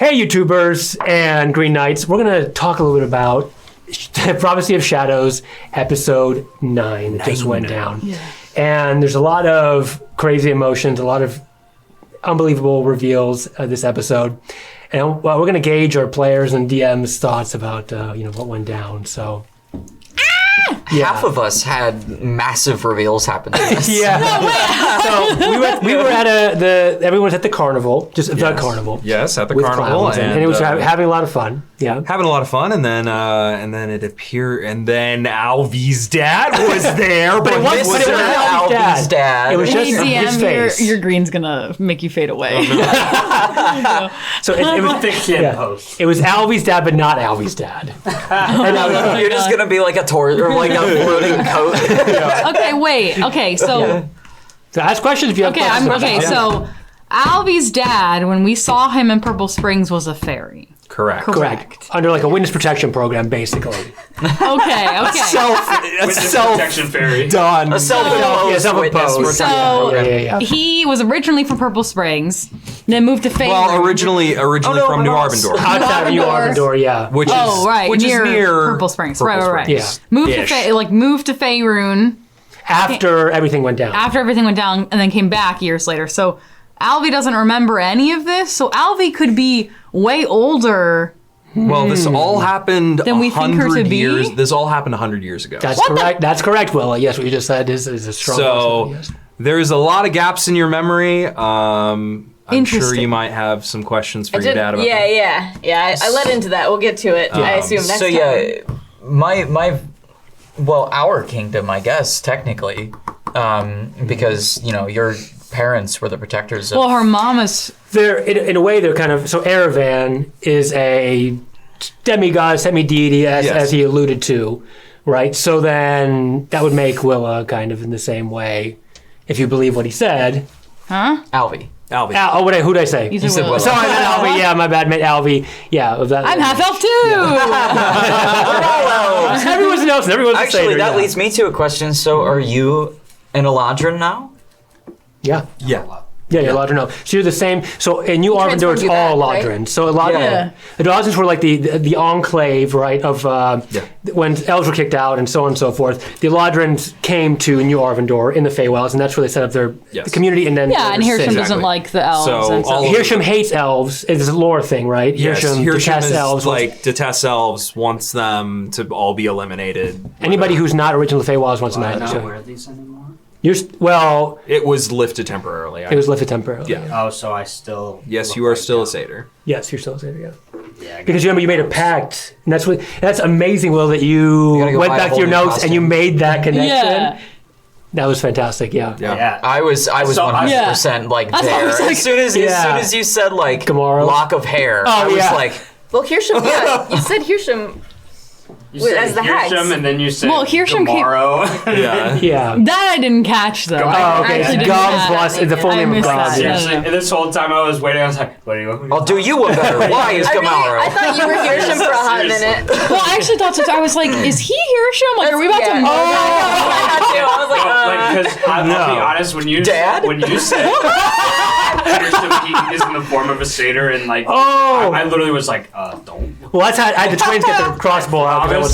Hey, YouTubers and Green Knights. We're going to talk a little bit about Prophecy of Shadows, episode 9 that just went down. Yeah. And there's a lot of crazy emotions, a lot of unbelievable reveals this episode. And we're going to gauge our players and DMs' thoughts about what went down. So... Half of us had massive reveals happen to us. Yeah. So we were at everyone's at the carnival, just the carnival. Yes, at the carnival, and it was having a lot of fun. Yeah, having a lot of fun, and then it appeared, and then Alvy's dad was there, but it wasn't Alvy's dad. It was just his face. Your green's gonna make you fade away. So it was thick skin post. It was Alvy's dad, but not Alvy's dad. You're just gonna be like a tourist or like a floating coat. Okay, wait. Okay, so ask questions if you have questions. So Alvy's dad, when we saw him in Purple Springs, was a fairy. Correct. Under like a witness protection program, basically. Okay. Witness protection fairy. Done. A self-imposed. So he was originally from Purple Springs, then moved to Faerun. Well, originally from New Arvindor. Outside of New Arvindor, yeah. Which is near Purple Springs. Purple Right. Yeah. Moved to Faerun. After everything went down. And then came back years later. So Alvy doesn't remember any of this. So Alvy could be way older. Well, this all happened than we think her to be? years. This all happened 100 years ago. That's correct. That's correct, Willa. Yes, what you just said is a strong So yes. There's a lot of gaps in your memory. I'm sure you might have some questions for your dad about that. Yeah. I led into that. We'll get to it. I assume next time. Our kingdom, I guess, technically, because your parents were the protectors of... Well, her mom is... They're in a way they're kind of... So Erevan is a demigod, semi-deity, as he alluded to, right? So then that would make Willa kind of in the same way, if you believe what he said. Huh? Alvy. Who did I say? You said Willa. Sorry, I meant Alvy. Yeah, my bad. I meant Alvy. Yeah. I'm half elf too. Yeah. Everyone's else. Everyone's Actually, that leads me to a question. So, are you an Eladrin now? Yeah. Yeah, Eladrin elf. So you're the same. So in New Arvindor, it's all Eladrin. Right? So the Eladrins were like the enclave, right, of when elves were kicked out and so on and so forth. The Eladrins came to New Arvindor in the Feywells, and that's where they set up their community. And then and Hirscham doesn't like the elves. So Hirscham hates elves. It's a lore thing, right? Yes, Hirscham detests elves. Detests elves, wants them to all be eliminated. Anybody who's not original Feywells wants them out. I don't wear these anymore. It was lifted temporarily. It was lifted temporarily. Yeah. Oh, so I still... Yes, you are still a satyr. Yes, you're still a satyr, yeah. Because you made a pact, and that's amazing, Will, that you went back to your notes and you made that connection. Yeah. That was fantastic, yeah. I was 100% like there. As soon as you said like Gumero. Lock of hair, I was like... Well, Hirscham, you said Hirscham... as the Hags. And then you said Hirscham Gumero. Yeah. That I didn't catch though. Oh, okay. Gums plus the full name of Gums. And this whole time I was waiting, I was like, what do you want me to do? I'll do you one better. Why is Gumero? I thought you were Hirscham for a hot minute. Well, I actually thought so. I was like, is he Hirscham? Like, are we about to murder? I was like, because I'll be honest, when you said Hirscham, he is in the form of a satyr, and like, I literally was like, don't. Well, that's how I had the twins get their crossbow out. I'm not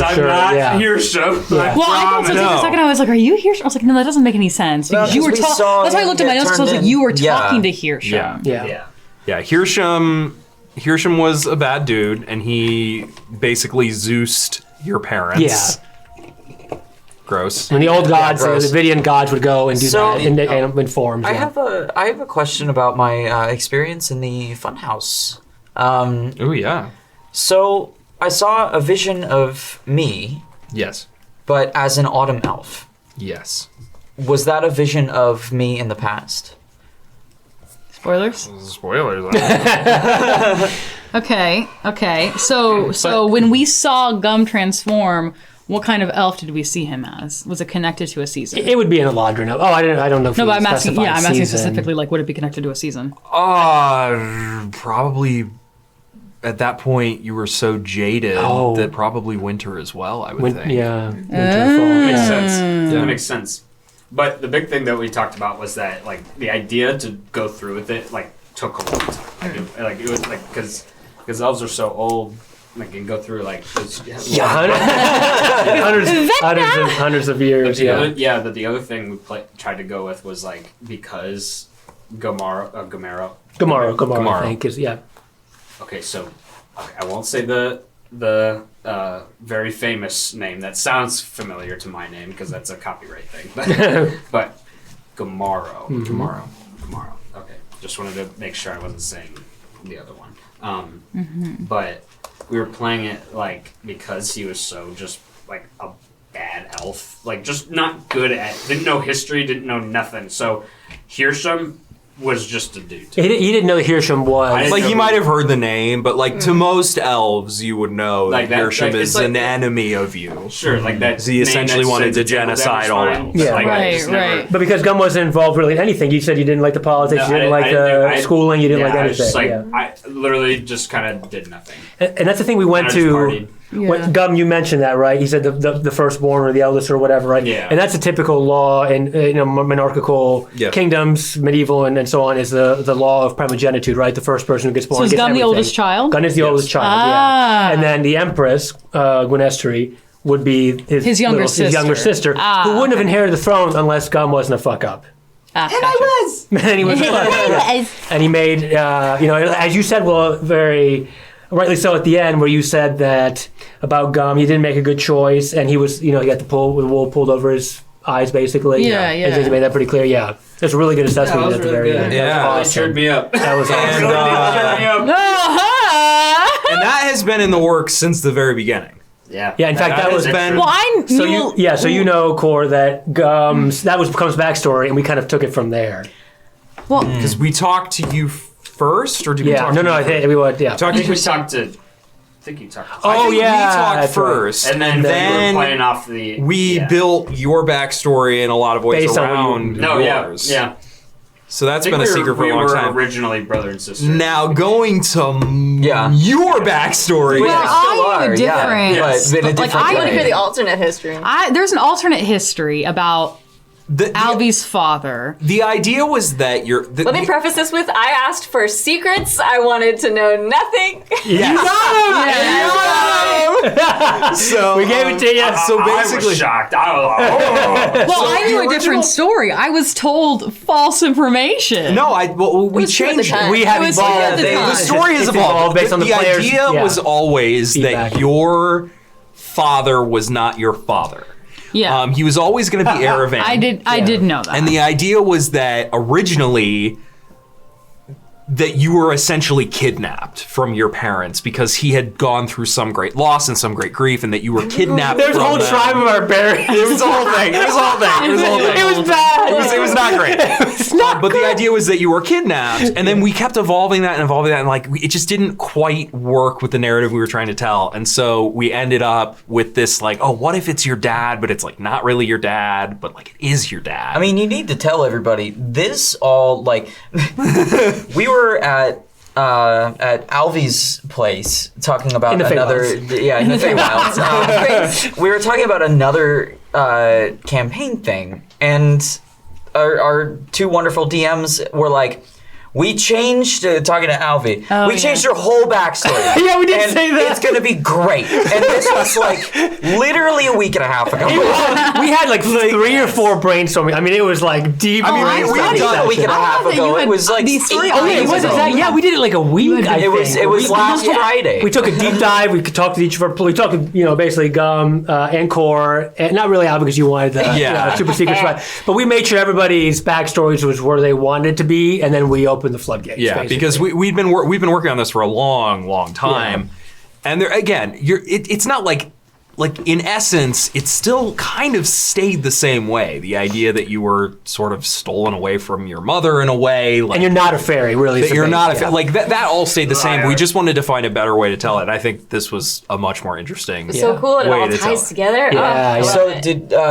Hirscham. Well, I thought so for a second. I was like, are you Hirscham? I was like, no, that doesn't make any sense. Because you were talking. That's why I looked at my notes because I was like, you were talking to Hirscham. Yeah. Hirscham was a bad dude, and he basically Zeused your parents. Yeah. Gross. When the old gods, the Vidian gods would go and do that in forms. I have a question about my experience in the funhouse. Oh yeah. So I saw a vision of me. Yes. But as an autumn elf. Yes. Was that a vision of me in the past? Spoilers? Spoilers. Okay. So when we saw Gum transform, what kind of elf did we see him as? Was it connected to a season? It would be an Eladrin. Oh, I don't know if no, but I'm asking. Yeah, I'm asking specifically. Like, would it be connected to a season? Probably. At that point, you were so jaded that probably winter as well. I would think. Yeah. Makes sense. That makes sense. But the big thing that we talked about was that like the idea to go through with it like took a long time. It was like because because elves are so old. Like, can go through like those, hundreds of years. But the other thing we tried to go with was like because Gumero, I think is Okay, so I won't say the very famous name that sounds familiar to my name because that's a copyright thing, but Gumero. Gumero. Okay, just wanted to make sure I wasn't saying the other one. But we were playing it like because he was so just like a bad elf, like just not good at, didn't know history, didn't know nothing. So Hirschham was just a dude. He didn't know Hirschham was. Like, he might have heard the name, but like to most elves, you would know like that Hirschham is like an enemy of you. Sure, like that. He essentially wanted to genocide all elves. Yeah, like, right. But because Gum wasn't involved really in anything, you said you didn't like the politics, you didn't like the schooling, you didn't like anything. I literally just kind of did nothing. And that's the thing we went to. What, Gum, you mentioned that, right? He said the firstborn or the eldest or whatever, right? Yeah. And that's a typical law in monarchical kingdoms, medieval and so on, is the law of primogeniture, right? The first person who gets born. So is gets Gum everything. the oldest child? Gun is the oldest child, yeah. And then the Empress, Gwynestri, would be his younger sister, who wouldn't have inherited the throne unless Gum wasn't a fuck up. And I was. And he was. And he made, as you said, very rightly so at the end, where you said that about Gum, he didn't make a good choice, and he was, he got the wool pulled over his eyes, basically. Yeah. I think he made that pretty clear. Yeah, that's a really good assessment at the very end. Yeah, that was awesome. Cheered me up. That was awesome. And that has been in the works since the very beginning. Yeah. Yeah, in fact, that was been. Well, I knew. So you know, Core, that Gum's that was Gum's backstory, and we kind of took it from there. Well, because we talked to you first, or did we talk to you I think we would. Yeah, I think we talked to. I think you talked. We talked first, and then we were playing off the. We built your backstory in a lot of ways based around yours. Yeah. So that's been a secret for a long time. We were originally brother and sister. Now going to your backstory. Well, I knew different. Yes. But in a different I want to way. hear the alternate history. There's an alternate history about Alvy's father. The idea was that Let me preface this with, I asked for secrets. I wanted to know nothing. Yes. So we gave it to you. So basically, I was shocked. I knew a different story. I was told false information. No, we changed it. We have evolved. The story has evolved based on the players. The idea was always that your father was not your father. Yeah. He was always going to be Erevan. I did know that. And the idea was that originally that you were essentially kidnapped from your parents because he had gone through some great loss and some great grief, and that you were kidnapped. There's a whole tribe of barbarians. It was the whole thing. It was bad. It was not great. But the idea was that you were kidnapped, and then we kept evolving that, and like it just didn't quite work with the narrative we were trying to tell, and so we ended up with this like, oh, what if it's your dad, but it's like not really your dad, but like it is your dad. I mean, you need to tell everybody this all like we were at Alvy's place talking about in the another in the Feywilds. We were talking about another campaign thing, and our two wonderful DMs were like, we changed, talking to Alvy, we changed her whole backstory. Yeah, we did say that. It's going to be great. And this was like literally a week and a half ago. We had like 3 or 4 brainstorming. I mean, it was like deep. We done a week and a half ago. It was like these 3 Yeah, we did it like a week. It was last Friday. We took a deep dive. We could talk to each of our. We talked to basically Gum and Core, and not really Al because you wanted the super secret spot. But we made sure everybody's backstories was where they wanted it to be, and then we opened the floodgates. Yeah, basically. Because we've been working on this for a long time, and there again, it's not like in essence, it still kind of stayed the same way. The idea that you were sort of stolen away from your mother in a way, like, and you're not a fairy, really. That you're not a fairy. Like that all stayed the same. We just wanted to find a better way to tell it. I think this was a much more interesting. So cool, it all ties together. So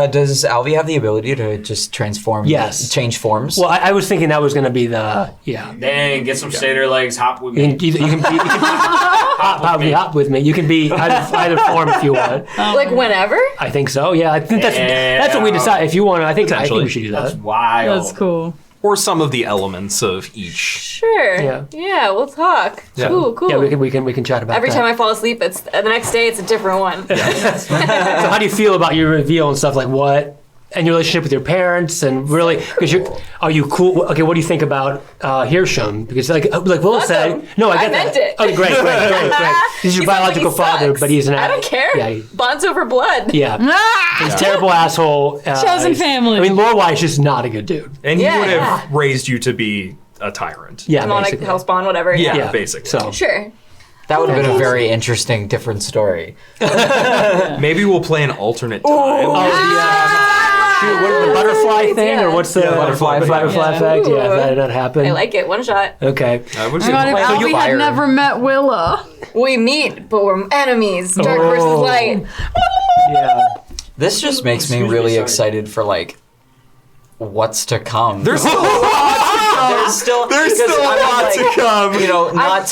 does Alvy have the ability to just transform? Yes. Change forms. Well, I was thinking that was going to be the Dang, get some satyr legs, hop with me. You can hop with me. You can be either form if you want. Like whenever? I think so. Yeah, I think that's what we decide. If you want to, I think we should do that. That's wild. That's cool. or some of the elements of each. Sure. Yeah, we'll talk. Yeah. Cool. Yeah, we can chat about Every that. time I fall asleep, it's the next day. It's a different one. So how do you feel about your reveal and stuff like what? And your relationship with your parents, and really, because are you cool? Okay, what do you think about Hirschham? Because like Willa said, no, I get meant that. it. Oh, great. He's your He biological said, father, sucks. but he's an. I don't care. Yeah, Bonds over blood. yeah. He's a terrible asshole. Chosen family. I mean, lore-wise, just not a good dude. And he Yeah, would have yeah. raised you to be a tyrant. Yeah, Demonic basically. hellspawn, whatever. Yeah, basically. So Sure. That would have been a very interesting, different story. Maybe we'll play an alternate time. Shoot, what is the butterfly thing, or what's the butterfly effect? Yeah, that did not happen. I like it. One shot. Okay. Would Oh my God, if play Albie had fire. never met Willa. We meet, but we're enemies. Dark versus light. Yeah. This just makes me Excuse me, really sorry. excited for like what's to come. There's still a lot. There's still There's still a lot to come. You know, not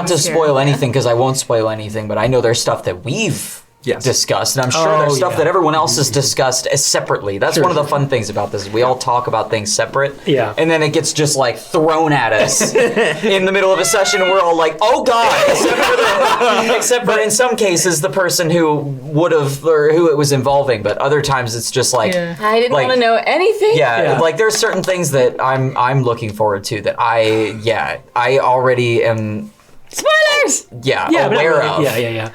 to spoil anything because I won't spoil anything, but I know there's stuff that we've discussed, and I'm sure there's stuff that everyone else has discussed separately. That's one of the fun things about this. We all talk about things separate, and then it gets just like thrown at us in the middle of a session, and we're all like, "Oh God!" Except for in some cases, the person who would have or who it was involving, but other times it's just like, I didn't like, want to know anything. Yeah, like there's certain things that I'm looking forward to that I already am. Spoilers! Aware of. Yeah.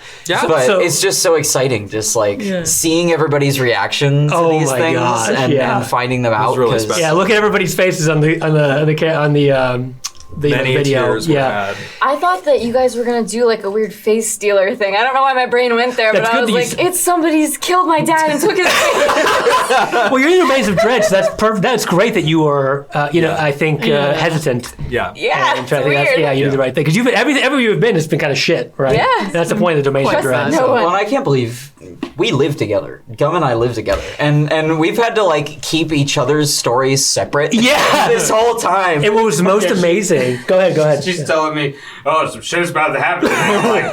But So- it's just so exciting, just like seeing everybody's reactions to these my things gosh, and finding them out. really 'cause- special. Yeah, look at everybody's faces on the Many video. tears were Yeah. had. I thought that you guys were gonna do like a weird face stealer thing. I don't know why my brain went there, That's but I good was that like, it's somebody's killed my dad and took his face. Well, you're in the Maze of Dread, so that's perfect. That's great that you were, I think, hesitant. Yeah. Yeah, And it's trying to think weird. that's, you did the right thing. Because everywhere you've been, it's been kind of shit, right? Yeah. That's the point of the Maze of Trust Dread. no so- one. Well, and I can't believe we live together. Gum and I live together, and we've had to like keep each other's stories separate. Yeah. this whole time. It was most amazing. Go ahead. She's telling me, "Oh, some shit is about to happen." And I'm like,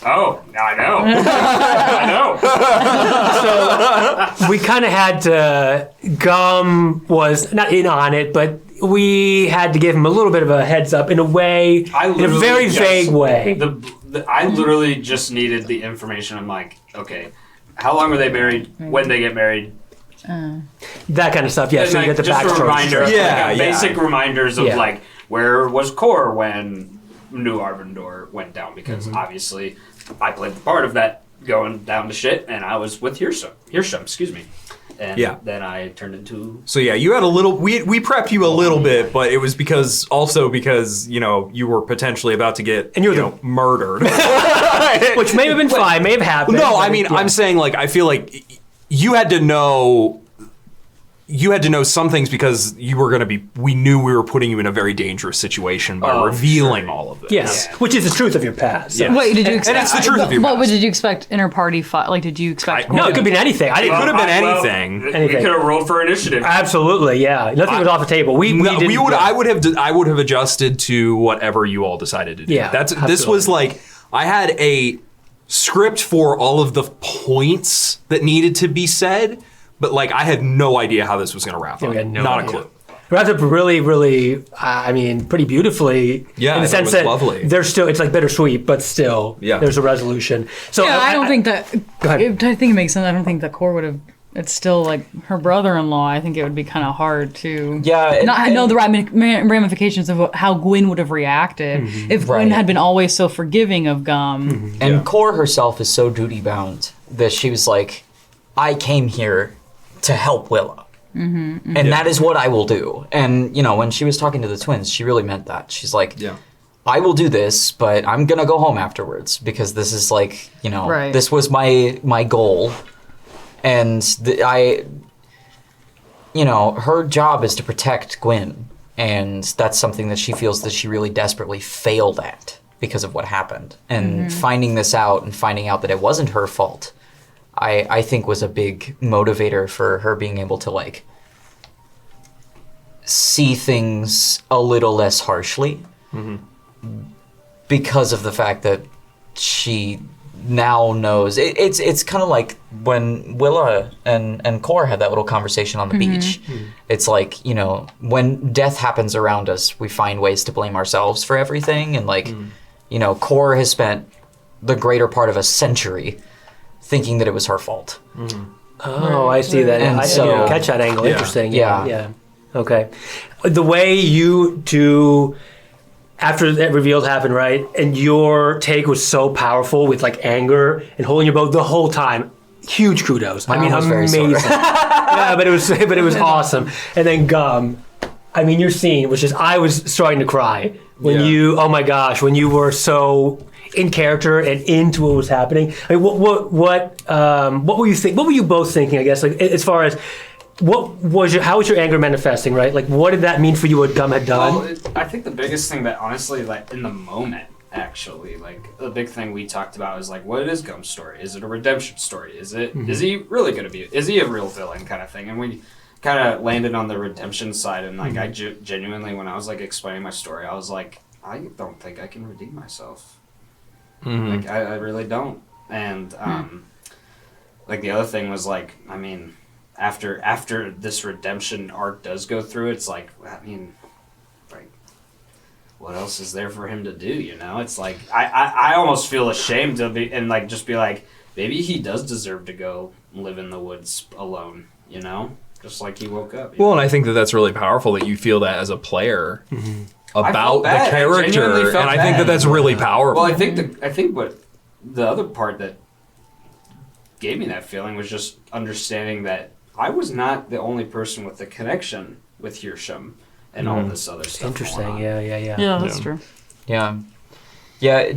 "Oh, I know, I know." So we kind of had to. Gum was not in on it, but we had to give him a little bit of a heads up in a way, in a literally very just- vague way. I literally just needed the information. I'm like, okay, how long were they married? When they get married? That kind of stuff. Yeah. And, So you like, get the just a backstory. reminder, Yeah, basic reminders of Yeah. like where was Kor when New Arvindor went down, because Mm-hmm. obviously I played the part of that going down to shit, and I was with Hirschham, excuse me. And then I turned into... So yeah, you had a little. We prepped you a little bit, but it was because you were potentially about to get And you were murdered, Which may have been fine, may have happened. No, I but mean yeah. I'm saying like I feel like you had to know. You had to know some things because you were going to be. We knew we were putting you in a very dangerous situation by revealing all of this. Yes, which is the truth of your past. So. Yeah. Wait, did you expect? And it's the truth of your What past. did you expect? Inter-party fight? Like, did you expect? No, it could be anything. I didn't. could have been anything. We Anything. could have rolled for initiative. Absolutely, yeah. Nothing was off the table. We didn't. I would have adjusted to whatever you all decided to do. Yeah, This absolutely. was like I had a script for all of the points that needed to be said, but like I had no idea how this was going to wrap up. we had no Not idea. a clue. Wrapped up really, really, I mean, pretty beautifully. Yeah, in the it sense was that lovely. there's still, it's like bittersweet, but still, there's a resolution. So Yeah, I don't think that. Go ahead. I think it makes sense. I don't think that Core would have. It's still like her brother-in-law. I think it would be kind of hard to. Yeah, Not know the ramifications of how Gwyn would have reacted if Gwyn Right. had been always so forgiving of Gum. And Core herself is so duty bound that she was like, I came here to help Willa. And that is what I will do. And, when she was talking to the twins, she really meant that. She's like, I will do this, but I'm going to go home afterwards because this is like, Right. this was my goal. And her job is to protect Gwyn. And that's something that she feels that she really desperately failed at because of what happened. And finding this out and finding out that it wasn't her fault, I think was a big motivator for her being able to like see things a little less harshly because of the fact that she now knows. It's kind of like when Willa and Cor had that little conversation on the beach. It's like, you know, when death happens around us, we find ways to blame ourselves for everything. And like, you know, Cor has spent the greater part of a century thinking that it was her fault. Oh, I see that. And I so- catch that angle. Interesting. Yeah. Yeah. Okay. The way you two, after that reveal happened, right, and your take was so powerful with like anger and holding your boat the whole time. Huge kudos. My arm was very amazing. sore. Yeah, but it was awesome. And then Gum, I mean, your scene was just, I was starting to cry when you, oh my gosh, when you were so in character and into what was happening. I mean, what were you think? What were you both thinking? I guess, like as far as how was your anger manifesting? Right, like what did that mean for you? What Gum had done? Well, I think the biggest thing that honestly, like in the moment, actually, like the big thing we talked about is like, what is Gum's story? Is it a redemption story? Is it? Is he really gonna be? Is he a real villain kind of thing? And we kind of landed on the redemption side, and like I genuinely, when I was like explaining my story, I was like, I don't think I can redeem myself. Like I really don't. And like the other thing was like, I mean, after this redemption arc does go through, it's like, I mean, like, what else is there for him to do? You know, it's like I almost feel ashamed to be and like just be like, maybe he does deserve to go live in the woods alone. You know, just like he woke up. Well, and I think that that's really powerful that you feel that as a player about the character, and I think that that's really powerful. Well, I think what the other part that gave me that feeling was just understanding that I was not the only person with the connection with Hirschham and all this other stuff. Interesting. going on. Yeah, that's true. Yeah,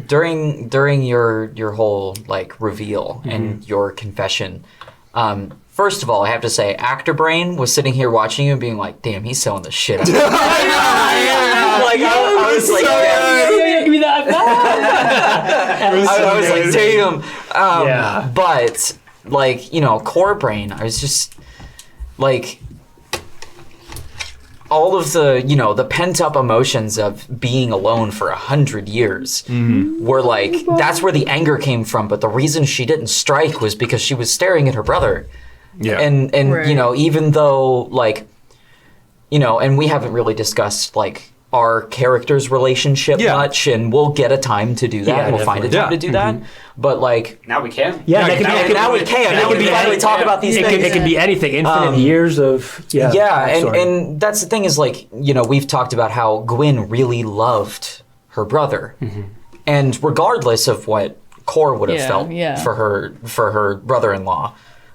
during your whole like reveal and your confession, first of all, I have to say, Actor Brain was sitting here watching you and being like, "Damn, he's selling the shit out of it." Like I was like, Give me that. I was like, "Damn." But like, you know, Core Brain, I was just like, all of the, you know, the pent up emotions of being alone for 100 years were like, that's where the anger came from. But the reason she didn't strike was because she was staring at her brother. Yeah. And Right. you know, even though like, you know, and we haven't really discussed like our characters' relationship much, and we'll get a time to do that. Yeah, we'll find a time to do that. But like, Now we can. Yeah, now we can. Now we can finally talk about these things. It can be anything. Infinite years of backstory. and that's the thing is like, you know, we've talked about how Gwyn really loved her brother, and regardless of what Cor would have felt for her brother-in-law,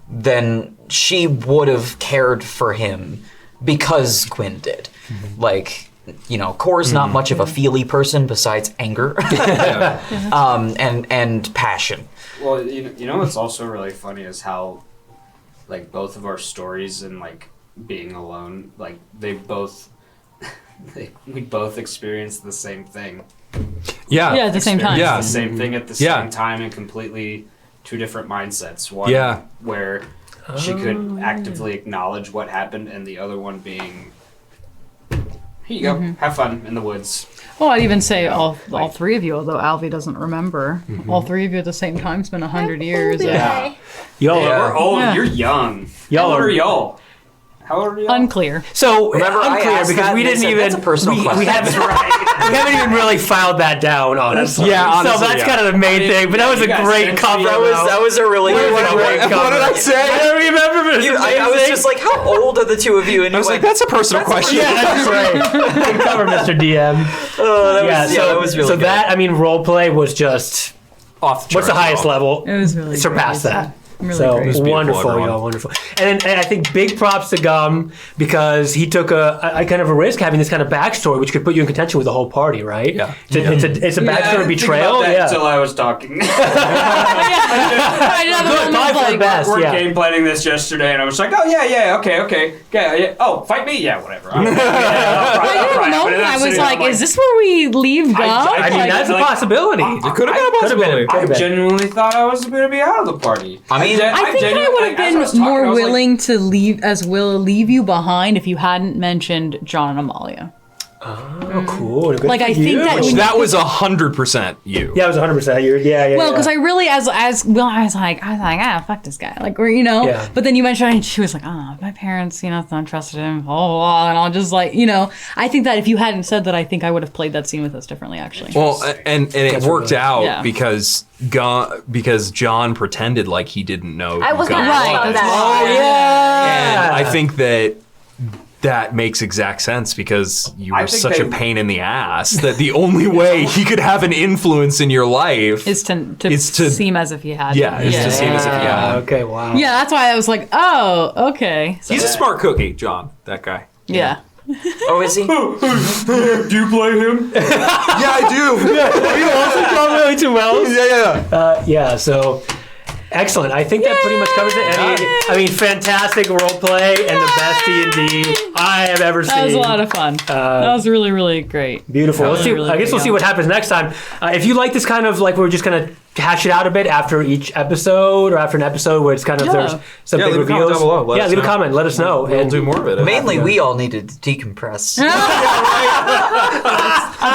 then she would have cared for him because Gwyn did. Like, you know, Cor's not much of a feely person besides anger and passion. Well, you know what's also really funny is how, like, both of our stories and like being alone, like we both experienced the same thing. Yeah. Yeah, at the same time. Yeah. The same thing at the same time and completely two different mindsets. One where she could actively acknowledge what happened, and the other one being, here you go, have fun in the woods. Well, I'd even say all three of you, although Alvy doesn't remember. All three of you at the same time. It's been 100 years. Yeah. Y'all We're old. Yeah. You're young. Y'all How old are- are y'all? How old are y'all? Unclear. So Remember, I unclear asked because that we and they didn't said, even "That's a personal question." we haven't even really filed that down, honestly. Yeah, honestly, so that's kind of the main thing. But that was a you guys great sent cover. me- That was a really good What cover. did I say? I don't remember. But it was I was amazing. just like, how old are the two of you? And I was like, that's a personal question. Yeah, that's great. Good cover, Mr. DM. that was really so good. that, I mean, role play was just Off the what's the charts. highest level? It was really Surpassed great. that. Really so great. It was beautiful, wonderful, everyone. y'all, wonderful. And I think big props to Gum because he took a kind of a risk having this kind of backstory, which could put you in contention with the whole party, right? Yeah. It's a backstory betrayal. Until I was talking. Good, probably for the best. We're Yeah. game planning this yesterday, and I was like, oh yeah, okay, yeah. Oh, fight me, yeah, whatever. I didn't know. I was like, is this where we leave Gum? I mean, that's a possibility. It could have been a possibility. I genuinely thought I was going to be out of the party. I mean, I think I would have been more willing to leave you behind if you hadn't mentioned John and Amalia. Oh, cool. Good Like, for I think you. that- Which that was 100% you. Yeah, it was 100%. Well, because I really, as well, I was like, fuck this guy, like, or Yeah. But then you mentioned, and she was like, oh, my parents, don't trust him, and I'll just like, I think that if you hadn't said that, I think I would have played that scene with us differently, actually. Well, and it worked out Yeah. because John pretended like he didn't know. I was Gunn gonna ask Right, about that's that. Oh, yeah. And I think that makes exact sense because you I were think such a they- pain in the ass that the only way he could have an influence in your life is to seem as if he had. Yeah, is to seem as if he had. Okay, wow. Yeah, that's why I was like, oh, okay. So, He's a smart cookie, John, that guy. yeah. Oh, is he? Do you play him? Yeah, I do. You also probably too well. Yeah. Yeah, so excellent. I think that pretty much covers it. I mean, fantastic role play and the best D&D I have ever seen. That was a lot of fun. That was really, really great. Beautiful. Let's see. Really, I guess we'll see what happens next time. If you like this kind of like we're just gonna hash it out a bit after each episode or after an episode where it's kind of there's some big leave a comment reveals. down below. Let us Leave a know. comment. Let us know. We'll do more of it. Mainly, we all needed to decompress.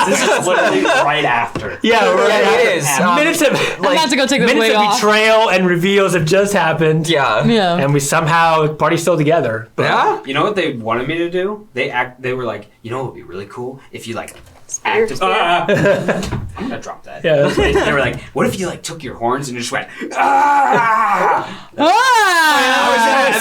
This is literally right after. Yeah, right. Yeah, it is. Minutes of I'm about to go take this minutes wig of off. betrayal and reveals have just happened. Yeah. Yeah. And we somehow party's still together. But Yeah? You know what they wanted me to do? They were like, you know what would be really cool if you like acted. I'm gonna drop that. Yeah. They were like, what if you like took your horns and just went ah?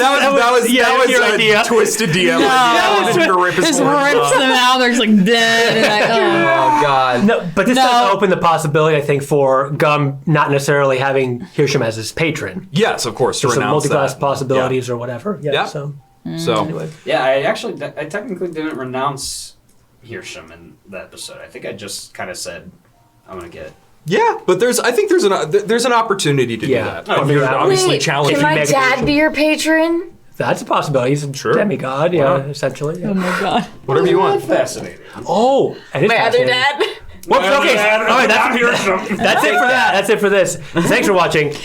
That was your a idea. twisted DM. No. That was to rip his Just horns rips off. them out. They're just like dead. And like, Oh God. No, but this No. does open the possibility, I think, for Gum not necessarily having Hirschham as his patron. Yes, of course, to Some renounce multi-class that. possibilities or whatever. Yeah. Yeah. So So, anyway. Yeah, I technically didn't renounce Hirschham in the episode. I think I just kind of said, I'm gonna get. yeah, but I think there's an opportunity to Yeah. do that. You're Wait, obviously Wait, challenging. can my Mega dad Nation. be your patron? That's a possibility. He's a Sure. demigod, yeah, Wow. essentially. Yeah. oh my god. Whatever you want. Fascinating. Oh, and My other dad? Whoops, okay. All right, that's it for that. That's it for this. Thanks for watching. Yay!